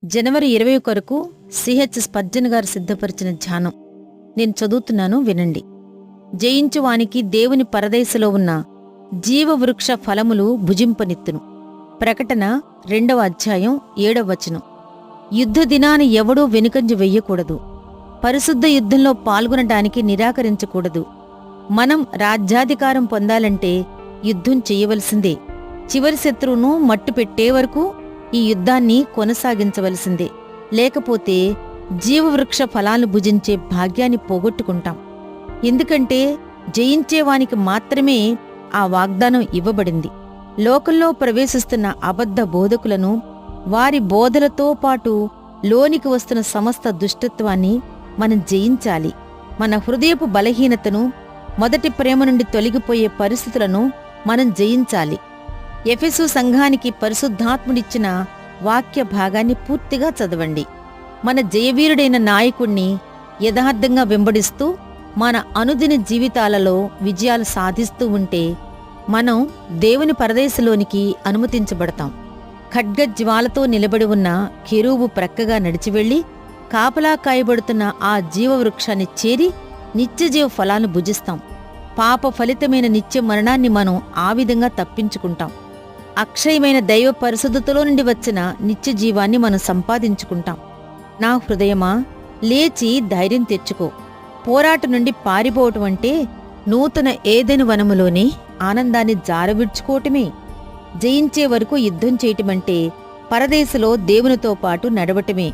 జనవరి 20 కొరకు CH Spurgeon గారు సిద్ధపరిచిన ధ్యానం నేను చదువుతున్నాను, వినండి. జయించువానికి దేవుని పరదేశలో ఉన్న జీవవృక్ష ఫలములు భుజింపనిత్తును. ప్రకటన 2వ అధ్యాయం 7వ వచనం. యుద్ధ దినాన ఎవడూ వెనుకంజ వెయ్యకూడదు. పరిశుద్ధ యుద్ధంలో పాల్గొనటానికి నిరాకరించకూడదు. మనం రాజ్యాధికారం పొందాలంటే యుద్ధం చెయ్యవలసిందే. చివరి శత్రువును మట్టుపెట్టే వరకు ఈ యుద్ధాన్ని కొనసాగించవలసిందే. లేకపోతే జీవవృక్ష ఫలాలు భుజించే భాగ్యాన్ని పోగొట్టుకుంటాం. ఎందుకంటే జయించేవానికి మాత్రమే ఆ వాగ్దానం ఇవ్వబడింది. లోకంలో ప్రవేశిస్తున్న అబద్ధ బోధకులను, వారి బోధలతో పాటు లోనికి వస్తున్న సమస్త దుష్టత్వాన్ని మనం జయించాలి. మన హృదయపు బలహీనతను, మొదటి ప్రేమ నుండి తొలగిపోయే పరిస్థితులను మనం జయించాలి. ఎఫెసు సంఘానికి పరిశుద్ధాత్ముడిచ్చిన వాక్య భాగాన్ని పూర్తిగా చదవండి. మన జయవీరుడైన నాయకుణ్ణి యథార్థంగా వెంబడిస్తూ మన అనుదిన జీవితాలలో విజయాలు సాధిస్తూ ఉంటే మనం దేవుని పరదేశంలోనికి అనుమతించబడతాం. ఖడ్గజ్వాలతో నిలబడి ఉన్న కెరూబు ప్రక్కగా నడిచివెళ్లి కాపలా కాయబడుతున్న ఆ జీవవృక్షాన్ని చేరి నిత్యజీవ ఫలాన్ని భుజిస్తాం. పాప ఫలితమైన నిత్య మరణాన్ని మనం ఆ విధంగా తప్పించుకుంటాం. అక్షయమైన దైవ పరిశుద్ధతలో నుండి వచ్చిన నిత్య జీవాన్ని మనం సంపాదించుకుంటాం. నా హృదయమా, లేచి ధైర్యం తెచ్చుకో. పోరాట నుండి పారిపోవటం అంటే నూతన ఏదెను వనములోని ఆనందాన్ని జారవిడ్చుకోవటమే. జయించే వరకు యుద్ధం చేయటమంటే పరదేశంలో దేవునితో పాటు నడవటమే.